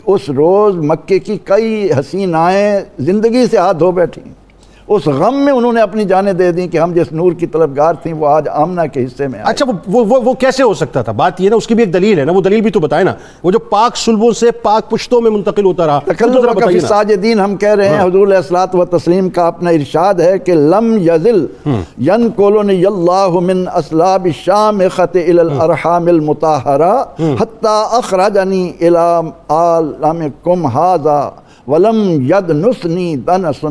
اس روز مکے کی کئی حسینائیں زندگی سے ہاتھ دھو بیٹھیں، اس غم میں انہوں نے اپنی جانیں دے دیں کہ ہم جس نور کی طلبگار تھیں وہ آج آمنہ کے حصے میں آئے۔ اچھا وہ کیسے ہو سکتا تھا؟ بات یہ نا، اس کی بھی ایک دلیل ہے نا، وہ دلیل بھی تو بتائے نا، وہ جو پاک صلبوں سے پاک پشتوں میں منتقل ہوتا رہا، تکلم فی الساجدین ہم کہہ رہے ہیں، حضور علیہ الصلوۃ والتسلیم کا اپنا ارشاد ہے کہ لم یزل ینقلنی اللہ من اصلاب الشامخۃ الی الارحام المطہرہ حتی اخرجنی الی عالمکم ھذا ولم یدنسنی دنس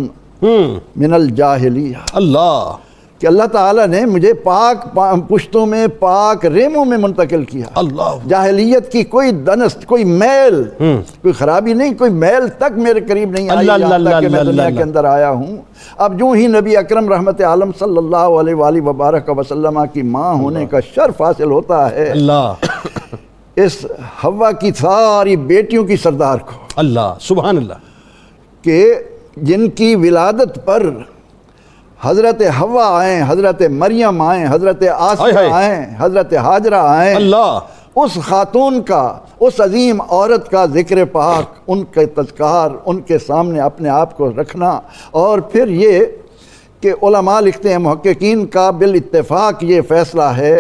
من الجاہلیہ۔ اللہ، کہ اللہ تعالیٰ نے مجھے پاک پشتوں میں، پاک ریموں میں منتقل کیا، اللہ، جاہلیت کی کوئی دنس، کوئی میل، کوئی خرابی نہیں، کوئی میل تک میرے قریب نہیں آئی، یہاں تک کہ میں دنیا کے اندر آیا ہوں۔ اب جو ہی نبی اکرم رحمت عالم صلی اللہ علیہ وآلہ وبارک وسلم کی ماں ہونے کا شرف حاصل ہوتا ہے اللہ، اس حوا کی ساری بیٹیوں کی سردار کو، اللہ، سبحان اللہ، کہ جن کی ولادت پر حضرت حوا آئیں، حضرت مریم آئیں، حضرت آسیہ آئیں، حضرت ہاجرہ آئیں، اللہ، اس خاتون کا، اس عظیم عورت کا ذکر پاک، ان کے تذکار، ان کے سامنے اپنے آپ کو رکھنا، اور پھر یہ کہ علماء لکھتے ہیں محققین کا بالاتفاق یہ فیصلہ ہے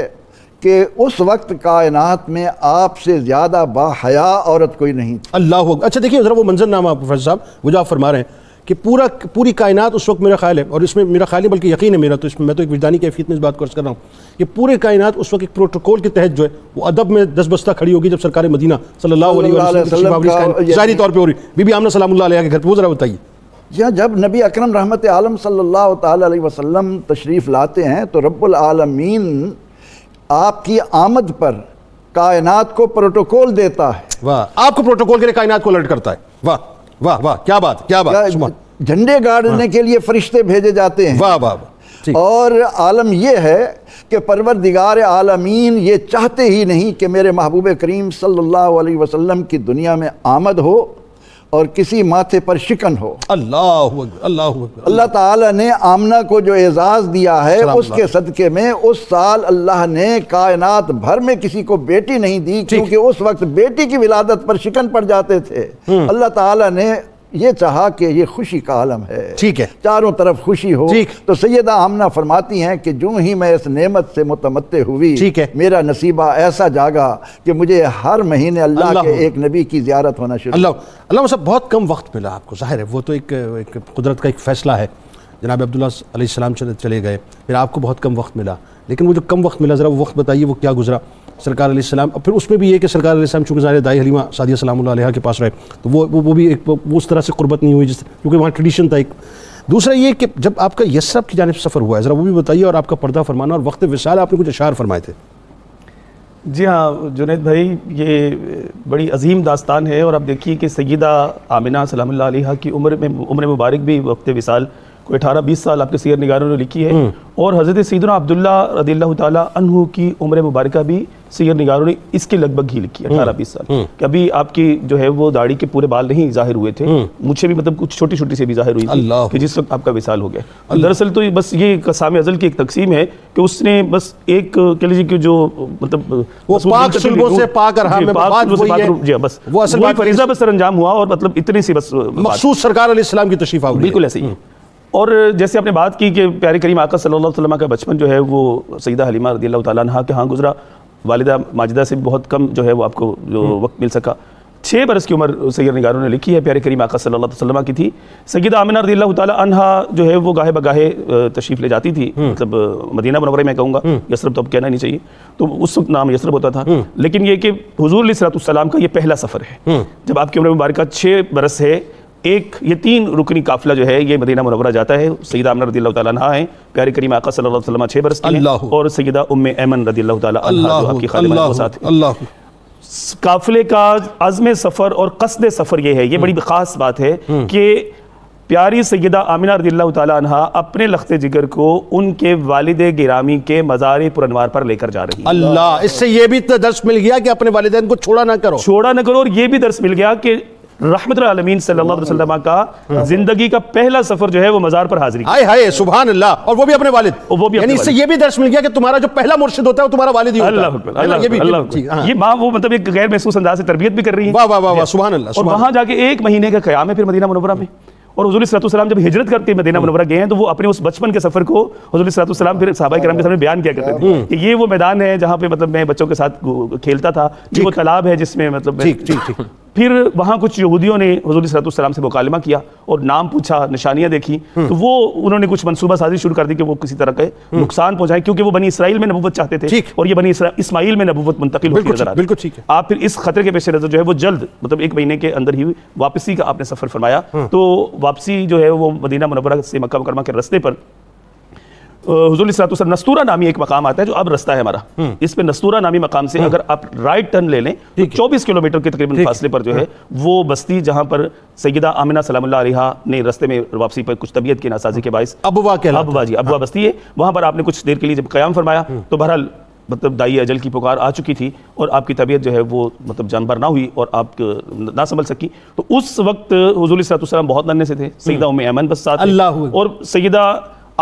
کہ اس وقت کائنات میں آپ سے زیادہ با حیا عورت کوئی نہیں تھی۔ اللہ۔ اچھا دیکھیے ذرا وہ منظر نامہ پروفیسر صاحب، وہ جو آپ فرما رہے ہیں کہ پوری کائنات اس وقت، میرا خیال ہے، اور اس میں میرا خیال نہیں بلکہ یقین ہے میرا، تو اس میں میں تو ایک وجدانی کیفیت میں اس بات کو عرض کر رہا ہوں کہ پورے کائنات اس وقت ایک پروٹوکول کے تحت جو ہے وہ ادب میں دس بستہ کھڑی ہوگی جب سرکار مدینہ صلی اللہ علیہ وسلم ظاہری طور پہ ہو رہی، بی بی آمنہ سلام اللہ علیہ کے گھر پہ، وہ ذرا بتائیے۔ جب نبی اکرم رحمت عالم صلی اللہ تعالیٰ علیہ وسلم تشریف لاتے ہیں تو رب العالمین آپ کی آمد پر کائنات کو پروٹوکول دیتا ہے۔ واہ، آپ کو پروٹوکول کے لیے کائنات کو الرٹ کرتا ہے، واہ واہ واہ، کیا بات، کیا بات، جھنڈے گاڑنے کے لیے فرشتے بھیجے جاتے ہیں، واہ واہ، اور عالم یہ ہے کہ پروردگار عالمین یہ چاہتے ہی نہیں کہ میرے محبوب کریم صلی اللہ علیہ وسلم کی دنیا میں آمد ہو اور کسی ماتھے پر شکن ہو۔ اللہ اکبر، اللہ اکبر۔ اللہ تعالیٰ نے آمنہ کو جو اعزاز دیا ہے اس کے صدقے میں اس سال اللہ نے کائنات بھر میں کسی کو بیٹی نہیں دی، کیونکہ اس وقت بیٹی کی ولادت پر شکن پڑ جاتے تھے۔ اللہ تعالیٰ نے یہ چاہا کہ یہ خوشی کا عالم ہے، ٹھیک ہے، چاروں طرف خوشی ہو۔ تو سیدہ آمنہ فرماتی ہیں کہ جو ہی میں اس نعمت سے متمتع ہوئی، میرا نصیبہ ایسا جاگا کہ مجھے ہر مہینے اللہ کے ایک نبی کی زیارت ہونا شروع۔ اللہ صاحب بہت کم وقت ملا آپ کو، ظاہر ہے وہ تو ایک قدرت کا ایک فیصلہ ہے، جناب عبداللہ علیہ السلام چلے گئے، پھر آپ کو بہت کم وقت ملا، لیکن وہ جو کم وقت ملا ذرا وہ وقت بتائیے وہ کیا گزرا سرکار علیہ السلام، اور پھر اس میں بھی یہ کہ سرکار علیہ السلام چونکہ ظاہر دائی حلیمہ سعدیہ سلام اللہ علیہ کے پاس رہے، تو وہ بھی ایک وہ اس طرح سے قربت نہیں ہوئی جس، کیونکہ وہاں ٹریڈیشن تھا ایک۔ دوسرا یہ کہ جب آپ کا یثرب کی جانب سفر ہوا ہے ذرا وہ بھی بتائیے، اور آپ کا پردہ فرمانا اور وقت وصال آپ نے کچھ اشعار فرمائے تھے. جی ہاں جنید بھائی، یہ بڑی عظیم داستان ہے، اور آپ دیکھیے کہ سیدہ آمنہ سلام اللہ علیہا کی عمر مبارک بھی وقت وصال کوئی 18-20 سال آپ کے سیر نگاروں نے لکھی ہے، اور حضرت سیدنا عبداللہ رضی اللہ تعالیٰ عنہ کی عمر مبارکہ بھی سیر نگاروں نے اس کے لگ بھگ ہی لکھی ہے 18-20 سال، کہ ابھی آپ کی جو ہے وہ داڑھی کے پورے بال نہیں ظاہر ہوئے تھے، مجھے بھی مطلب کچھ چھوٹی چھوٹی سے بھی ظاہر ہوئی تھی کہ جس وقت آپ کا وصال ہو گیا. دراصل تو بس یہ قسام ازل کی ایک تقسیم ہے کہ اس نے بس ایک کہہ لیجیے کہ جو مطلب وہ پاک صلبوں سے پاک ارحام میں بات وہی ہے، جی بس وہ اصل وہی بات فریضہ بس سر انجام ہوا، اور مطلب اتنی سی بس مخصوص سرکار علیہ السلام کی تشریف آوری. بالکل ایسے ہی. اور جیسے آپ نے بات کی کہ پیارے کریم آقا صلی اللہ علیہ وسلم کا بچپن جو ہے وہ سیدہ حلیمہ رضی اللہ تعالیٰ عنہا کے ہاں گزرا، والدہ ماجدہ سے بہت کم جو ہے وہ آپ کو جو وقت مل سکا. 6 برس کی عمر سیر نگاروں نے لکھی ہے پیارے کریم آقا صلی اللہ علیہ وسلم کی تھی. سیدہ آمنہ رضی اللہ تعالیٰ عنہا جو ہے وہ گاہے بگاہے تشریف لے جاتی تھی، مطلب مدینہ منورہ میں کہوں گا، یثرب تو اب کہنا نہیں چاہیے، تو اس وقت نام یثرب ہوتا تھا. لیکن یہ کہ حضور علیہ الصلوۃ والسلام کا یہ پہلا سفر ہے جب آپ کی عمر مبارکہ 6 برس ہے. یہ 3 رکنی قافلہ جو ہے یہ مدینہ منورہ جاتا ہے. سیدہ آمنہ رضی اللہ تعالیٰ عنہا ہیں، پیارے کریم آقا صلی اللہ علیہ وسلم 6 برس کی ہیں، اور سیدہ ام ایمن رضی اللہ تعالیٰ عنہا جو آپ کی خادمہ ہیں وہ ساتھ ہیں. قافلے کا عزم سفر اور قصد سفر یہ ہے، یہ بڑی خاص بات ہے کہ پیاری سیدہ آمنہ رضی اللہ تعالیٰ عنہا اپنے لخت جگر کو ان کے والد گرامی کے مزار پرانوار پر لے کر جا رہی ہیں. اللہ، اس سے یہ بھی درس مل گیا کہ اپنے والدین کو چھوڑا نہ کرو، اور یہ بھی درس مل گیا کہ رحمت العالمین صلی اللہ علیہ وسلم کا زندگی کا پہلا سفر جو ہے وہ مزار پر حاضری. ہائے سبحان اللہ، اور وہ بھی اپنے والد، یعنی اس سے یہ بھی درس مل گیا کہ تمہارا جو پہلا مرشد ہوتا ہے وہ تمہارا والد ہی ہوتا ہے. اللہ، یہ ماں وہ مطلب ایک غیر محسوس انداز سے تربیت بھی کر رہی ہے. واہ واہ واہ، سبحان اللہ. اور وہاں جا کے 1 مہینے کا قیام ہے پھر مدینہ منورہ میں. اور حضور صلی اللہ علیہ وسلم جب ہجرت کرتے مدینہ منورہ گئے ہیں تو وہ اپنے اس بچپن کے سفر کو حضور صلی اللہ علیہ وسلم پھر صحابہ کرام کے سامنے بیان کیا کرتے تھے کہ یہ وہ میدان ہے جہاں پہ مطلب میں بچوں کے ساتھ کھیلتا تھا، یہ وہ تالاب ہے جس میں مطلب پھر وہاں کچھ یہودیوں نے حضور صلی اللہ علیہ وسلم سے مکالمہ کیا اور نام پوچھا، نشانیاں دیکھی، تو وہ انہوں نے کچھ منصوبہ سازی شروع کر دی کہ وہ کسی طرح کے نقصان پہنچائیں، کیونکہ وہ بنی اسرائیل میں نبوت چاہتے تھے اور یہ بنی اسماعیل میں نبوت منتقل ہوتی نظر آتی. بالکل ٹھیک ہے. آپ پھر اس خطرے کے پیش نظر جو ہے وہ جلد مطلب 1 مہینے کے اندر ہی واپسی کا آپ نے سفر فرمایا. تو واپسی جو ہے وہ مدینہ منورہ سے مکہ مکرمہ کے رستے پر حضور علیہ الصلوۃ والسلام نستورہ نامی ایک مقام آتا ہے جو اب رستہ ہے ہمارا. اس پہ نستورہ نامی مقام سے اگر آپ رائٹ ٹرن لے لیں تو 24 کلومیٹر کے تقریباً فاصلے پر جو ہے وہ بستی جہاں پر سیدہ آمنہ سلام اللہ علیہا نے رستے میں واپسی پر کچھ طبیعت کی ناسازی کے باعث ابوا بستی ہے، وہاں پر آپ نے کچھ دیر کے لیے جب قیام فرمایا تو بہرحال مطلب دائی اجل کی پکار آ چکی تھی اور آپ کی طبیعت جو ہے وہ مطلب جانبر نہ ہوئی اور آپ نہ سنبھل سکی. تو اس وقت حضور علیہ الصلوۃ والسلام بہت ننھے سے تھے، سیدہ ام ایمن بس ساتھ اور سیدہ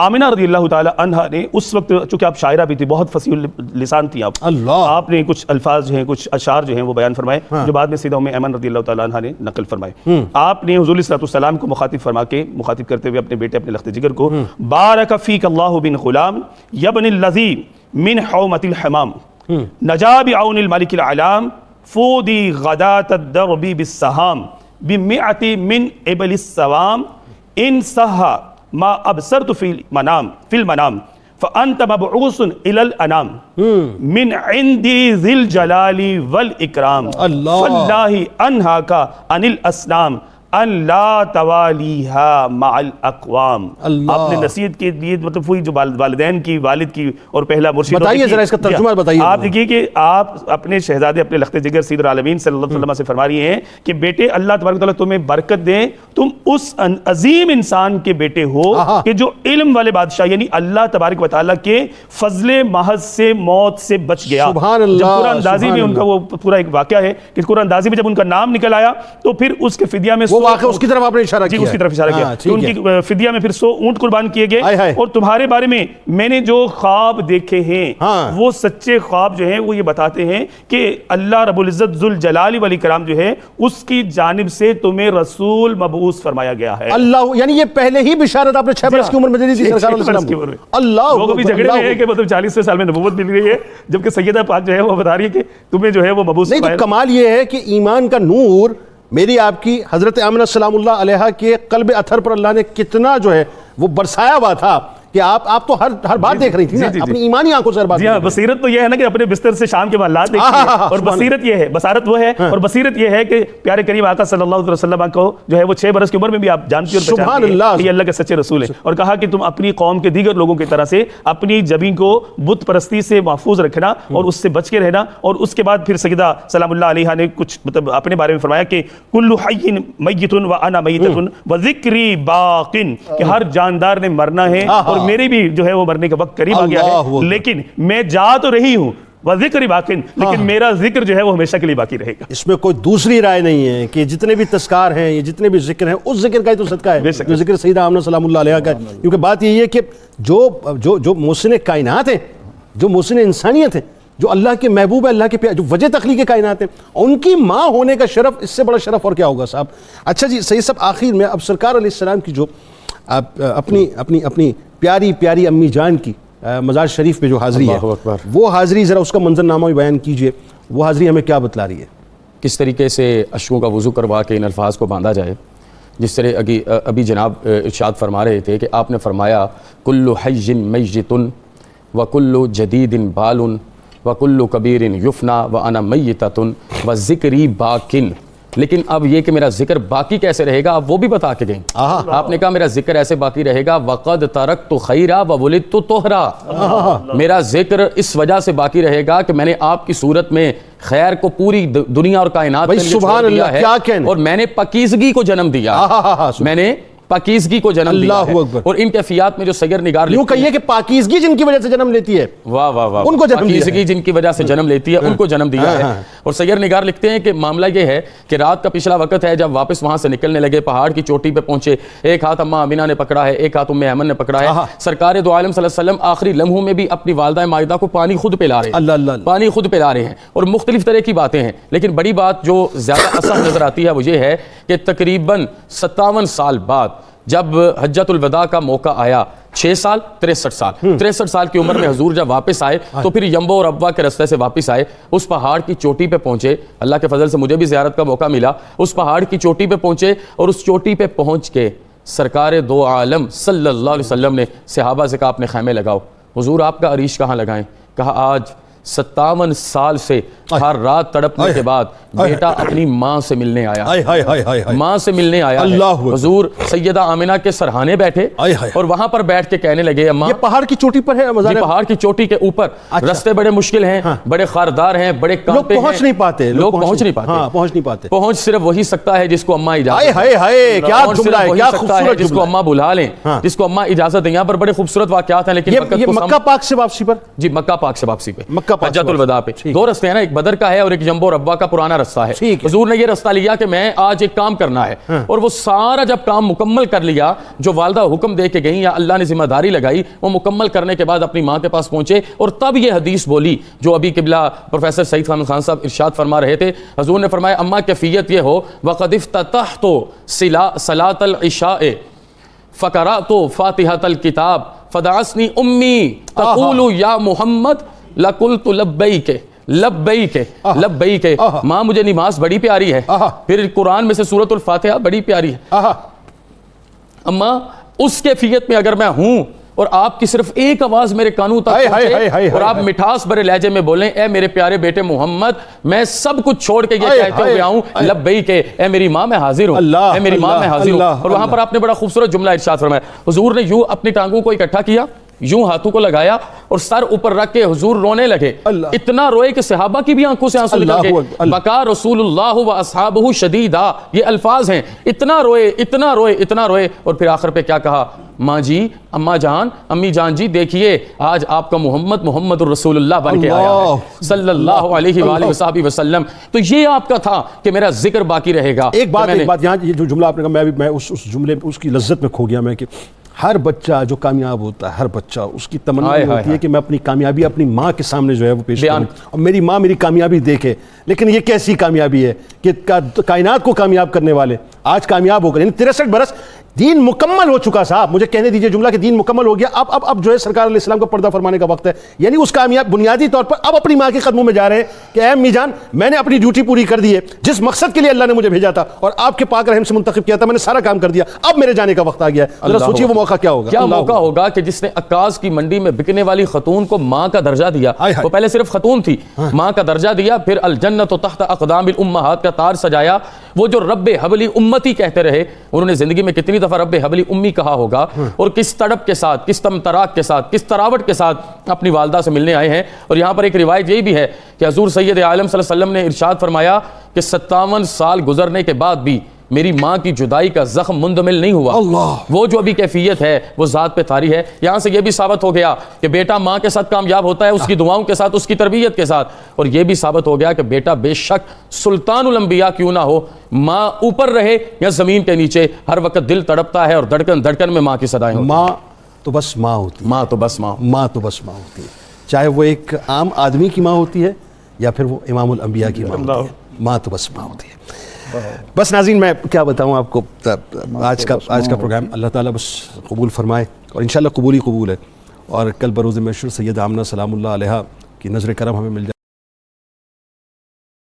آمنہ رضی اللہ تعالیٰ عنہا نے اس وقت، چونکہ آپ شاعرہ بھی تھی، بہت فصیح لسان تھی آپ نے کچھ الفاظ جو ہیں کچھ اشعار جو ہیں وہ بیان فرمائے جو بعد میں سیدہ ام ایمن رضی اللہ تعالیٰ عنہا نے نقل فرمائے. آپ نے حضور علیہ الصلوۃ والسلام کو مخاطب کرتے ہوئے اپنے بیٹے اپنے لخت جگر کو بارک فیک اللہ بن غلام یبن الذی من حومۃ الحمام نجا بعون الملک العلام فودی غداۃ الدرب بالسہام بمئۃ من ابل السوام ان صح ما ابصرت فی المنام فانت مبعوث الی الانام من عندی ذی الجلال والاکرام فاللہ انہاک عن الاسنام ان لا توالیہا مع الاقوام. آپ نے نصیحت کے لیے مطلب وہی جو والدین کی، والد کی اور پہلا مرشد، بتائیے ذرا اس کا ترجمہ بتائیے. آپ دیکھیے کہ آپ اپنے شہزادے اپنے لخت جگر سید العالمین صلی اللہ علیہ وسلم سے فرما رہی ہیں کہ بیٹے اللہ تبارک و تعالیٰ تمہیں برکت دیں، تم اس عظیم انسان کے بیٹے ہو کہ جو علم والے بادشاہ یعنی اللہ تبارک و تعالیٰ کے فضل محض سے موت سے بچ گیا. سبحان اللہ. جب قرآن اندازی میں ان کا وہ پورا ایک واقعہ ہے کہ قرآن اندازی میں جب ان کا نام نکل آیا تو پھر اس کے فدیہ میں واقعہ اس کی طرف آپ نے اشارہ کیا. اس کی طرف اشارہ کیا کہ ان کی فدیہ میں پھر 100 اونٹ قربان کیے گئے. اور تمہارے بارے میں نے جو خواب دیکھے ہیں وہ سچے خواب جو ہیں وہ یہ بتاتے ہیں کہ اللہ رب العزت ذو الجلال والاکرام جو ہے اس کی جانب سے تمہیں رسول مبعوث فرمایا گیا ہے. اللہ، یعنی یہ پہلے ہی بشارت آپ نے 6 برس کی عمر میں دے دی تھی سرکار علیہ السلام. اللہ، لوگ بھی جھگڑے میں ہیں کہ مطلب 40 سال میں نبوت مل گئی ہے جبکہ سیدہ پاک جو ہے وہ بتا رہی ہے کہ تمہیں جو ہے وہ مبعوث. نہیں تو کمال یہ ہے کہ ایمان کا نور میری آپ کی حضرت آمنہ سلام اللہ علیہا کے قلب اطہر پر اللہ نے کتنا جو ہے وہ برسایا ہوا تھا کہ آپ تو ہر بات دیکھ رہی تھی نا, اپنی ایمانی آنکھوں سے ہر بات. جی ہاں, بصیرت تو یہ ہے نا کہ اپنے بستر سے شام کے محلات دیکھتی ہے, اور بصیرت یہ ہے, بصارت وہ ہے, اور بصیرت یہ ہے کہ پیارے کریم آقا صلی اللہ علیہ وسلم کو جو ہے وہ 6 برس کی عمر میں بھی آپ جانتی اور پہچانتی ہیں کہ یہ اللہ کے سچے رسول ہیں, اور کہا کہ تم اپنی قوم کے دیگر لوگوں کی طرح سے اپنی زمین کو بت پرستی سے محفوظ رکھنا اور اس سے بچ کے رہنا. اور اس کے بعد پھر سیدہ سلام اللہ علیہا نے کچھ مطلب اپنے بارے میں فرمایا کہ کل حی میت وانا میتۃ وذکری باق, کہ ہر جاندار نے مرنا ہے اور میرے بھی جو ہے وہ مرنے کا وقت قریب آ گیا ہے, لیکن میں جا تو رہی ہوں وذکری باقٍ, لیکن میرا ذکر جو ہے وہ ہمیشہ کے لیے باقی رہے گا. اس میں کوئی دوسری رائے نہیں ہے کہ جتنے بھی تذکار ہیں, یہ جتنے بھی ذکر ہیں, اس ذکر کا ہی تو صدقہ ہے جو ذکر سیدہ آمنہ سلام اللہ علیہا کا ہے. کیونکہ بات یہی ہے کہ جو محسن کائنات ہیں, جو محسن انسانیت ہیں, جو اللہ کے محبوب ہے, اللہ کے جو وجہ تخلیق کائنات ہیں, ان کی ماں ہونے کا شرف, اس سے بڑا شرف اور کیا ہوگا صاحب. اچھا جی سید صاحب, آخر میں اب سرکار علیہ السلام کی جو اپنی پیاری امی جان کی مزار شریف پہ جو حاضری ہے, وہ حاضری ذرا اس کا منظرنامہ بھی بیان کیجئے. وہ حاضری ہمیں کیا بتلا رہی ہے؟ کس طریقے سے اشکوں کا وضو کروا کے ان الفاظ کو باندھا جائے, جس طرح ابھی جناب ارشاد فرما رہے تھے کہ آپ نے فرمایا کل حی میت وکل جدید بال وکل کبیر یفنا وانا میتۃ وذکری باقٍ. لیکن اب یہ کہ میرا ذکر باقی کیسے رہے گا, آپ وہ بھی بتا کے گئیں. آپ نے کہا میرا ذکر ایسے باقی رہے گا وقد ترکت خیرا وولدت طہرا, میرا ذکر اس وجہ سے باقی رہے گا کہ میں نے آپ کی صورت میں خیر کو پوری دنیا اور کائنات میں چھوڑ دیا ہے, اور میں نے پاکیزگی کو جنم دیا, میں نے پاکیزگی کو جنم دیا ہے. اور ان کیفیات میں جو سیر نگار یوں کہیے کہ پاکیزگی جن کی وجہ سے جنم لیتی ہے, واہ واہ واہ, ان کو جنم دیا ہے. پاکیزگی جن کی وجہ سے جنم لیتی ہے ان کو جنم دیا ہے. اور سیر نگار لکھتے ہیں کہ معاملہ یہ ہے کہ رات کا پچھلا وقت ہے, جب واپس وہاں سے نکلنے لگے, پہاڑ کی چوٹی پہ پہنچے, ایک ہاتھ اماں آمینہ نے پکڑا ہے, ایک ہاتھ ام ایمن نے پکڑا ہے. سرکار دو عالم صلی اللہ علیہ وسلم آخری لمحوں میں بھی اپنی والدہ مائدہ کو پانی خود پلا رہے ہیں, پانی خود پلا رہے ہیں, اور مختلف طرح کی باتیں ہیں. لیکن بڑی بات جو زیادہ اصح نظر آتی ہے وہ یہ ہے کہ تقریباً 57 سال بعد جب حجۃ الوداع کا موقع آیا, 6 سال 63 سال کی عمر میں حضور جب واپس آئے تو پھر یمبو اور ابوا کے رستے سے واپس آئے, اس پہاڑ کی چوٹی پہ پہنچے. اللہ کے فضل سے مجھے بھی زیارت کا موقع ملا, اس پہاڑ کی چوٹی پہ پہنچے, اور اس چوٹی پہ پہنچ کے سرکار دو عالم صلی اللہ علیہ وسلم نے صحابہ سے کہا اپنے خیمے لگاؤ. حضور آپ کا عریش کہاں لگائیں؟ کہا آج 57 سال سے ہر رات تڑپنے کے بعد بیٹا اپنی ماں سے ملنے آیا, ماں سے ملنے آیا. حضور سیدہ آمنہ کے سرہانے بیٹھے, اور وہاں پر بیٹھ کے کہنے لگے اماں, یہ پہاڑ کی چوٹی پر ہے, پہاڑ کی چوٹی کے اوپر, رستے بڑے مشکل ہیں, بڑے خاردار ہیں, بڑے کانپے ہیں, لوگ پہنچ نہیں پاتے. پہنچ صرف وہی سکتا ہے جس کو اماں اجازت جس کو اماں بلا لیں, جس کو اماں اجازت دیں. یہاں پر بڑے خوبصورت واقعات ہیں, لیکن یہ مکہ پاک سے واپسی پر, جی مکہ پاک سے واپسی پہ, حجۃ الوداع پہ 2 رستے ہیں نا, ایک بدر کا ہے اور ایک جنبو اور ابوا کا پرانا رستہ ہے. حضور نے یہ رستہ لیا کہ میں آج ایک کام کرنا ہے, اور وہ سارا جب کام مکمل کر لیا, جو والدہ حکم دے کے گئیں یا اللہ نے ذمہ داری لگائی, وہ مکمل کرنے کے بعد اپنی ماں کے پاس پہنچے, اور تب یہ حدیث بولی جو ابھی قبلہ پروفیسر سعید خان خان صاحب ارشاد فرما رہے تھے. حضور نے فرمایا اماں کیفیت یہ ہو وقد افتتحت صلاۃ العشاء فقرأت فاتحۃ الکتاب فدعسنی امی تقول یا محمد لقلت لبیک لبیک لبیک. ماں مجھے نماز بڑی پیاری ہے, پھر قرآن میں سے سورۃ الفاتحہ بڑی پیاری ہے. اماں اس کیفیت میں اگر میں ہوں اور آپ کی صرف ایک آواز میرے کانوں تک پہنچے اور آپ مٹھاس بھرے لہجے میں بولیں اے میرے پیارے بیٹے محمد, میں سب کچھ چھوڑ کے یہ کہتے ہوئے آؤں لبیک, اے میری ماں میں حاضر ہوں, اے میری ماں میں حاضر ہوں. اور وہاں پر آپ نے بڑا خوبصورت جملہ ارشاد فرمایا. حضور نے یوں اپنی ٹانگوں کو اکٹھا کیا, یوں ہاتھوں کو لگایا اور سر اوپر رکھ کے حضور رونے لگے. اتنا روئے کہ صحابہ کی بھی آنکھوں سے آنسو نکل گئے. بکا رسول اللہ و اصحابہ شدیدا, یہ الفاظ ہیں. اتنا روئے اتنا روئے اتنا روئے, اور پھر آخر پہ کیا کہا, ماں جی, اماں جان, امی جان جی, دیکھیے آج آپ کا محمد الرسول اللہ بن کے آیا ہے صلی اللہ علیہ وآلہ وصحبہ وسلم. تو یہ آپ کا تھا کہ میرا ذکر باقی رہے گا. ایک بات یہاں یہ جو جملہ آپ نے کہا, میں اس جملے اس کی لذت میں کھو گیا میں, کہ ہر بچہ جو کامیاب ہوتا ہے, ہر بچہ اس کی تمنا ہوتی ہے کہ میں اپنی کامیابی اپنی ماں کے سامنے جو ہے وہ پیش کروں, اور میری ماں میری کامیابی دیکھے. لیکن یہ کیسی کائنات کو کامیاب کرنے والے آج کامیاب ہو کر, یعنی 63 برس دین مکمل ہو چکا صاحب, مجھے کہنے دیجئے جملہ کہ دین مکمل ہو گیا, اب جو ہے سرکار علیہ السلام کا پردہ فرمانے کا وقت ہے. یعنی اس کامیاب بنیادی طور پر اب اپنی ماں کے قدموں میں جا رہے ہیں کہ اے امی جان میں نے اپنی ڈیوٹی پوری کر دی ہے, جس مقصد کے لیے اللہ نے مجھے بھیجا تھا اور آپ کے پاک رحم سے منتخب کیا تھا, میں نے سارا کام کر دیا, اب میرے جانے کا وقت آ گیا ہے. ذرا سوچیے وہ موقع کیا ہوگا. کیا موقع ہوگا کہ جس نے عکاظ کی منڈی میں بکنے والی خاتون کو ماں کا درجہ دیا, وہ پہلے صرف خاتون تھی, ماں کا درجہ دیا, پھر الجنت تحت اقدام الامہات کا تاج سجایا. وہ جو رب حبلی امتی کہتے رہے, انہوں نے زندگی میں کتنی دفعہ رب حبلی امی کہا ہوگا, اور کس تڑپ کے ساتھ, کس تمطراق کے ساتھ, کس تراوٹ کے ساتھ اپنی والدہ سے ملنے آئے ہیں. اور یہاں پر ایک روایت یہی بھی ہے کہ حضور سید عالم صلی اللہ علیہ وسلم نے ارشاد فرمایا کہ 57 سال گزرنے کے بعد بھی میری ماں کی جدائی کا زخم مندمل نہیں ہوا. وہ جو ابھی کیفیت ہے وہ ذات پہ طاری ہے. یہاں سے یہ بھی ثابت ہو گیا کہ بیٹا ماں کے ساتھ کامیاب ہوتا ہے, اس کی دعاؤں کے ساتھ, اس کی تربیت کے ساتھ. اور یہ بھی ثابت ہو گیا کہ بیٹا بے شک سلطان الانبیاء کیوں نہ ہو, ماں اوپر رہے یا زمین کے نیچے, ہر وقت دل تڑپتا ہے اور دھڑکن دھڑکن میں ماں کی صدائیں ہوتی ہیں. ماں تو بس ماں ہوتی ہے, ماں تو بس ماں, ماں تو بس ماں ہوتی ہے, چاہے وہ ایک عام آدمی کی ماں ہوتی ہے یا پھر وہ امام الانبیاء کی ماں ہوتی ہے. ماں تو بس ماں ہوتی ہے. بس ناظرین میں کیا بتاؤں آپ کو, آج کا پروگرام اللہ تعالیٰ بس قبول فرمائے, اور انشاءاللہ قبول ہی قبول ہے. اور کل بروز محشر سید آمنہ سلام اللہ علیہا کی نظر کرم ہمیں مل جائے.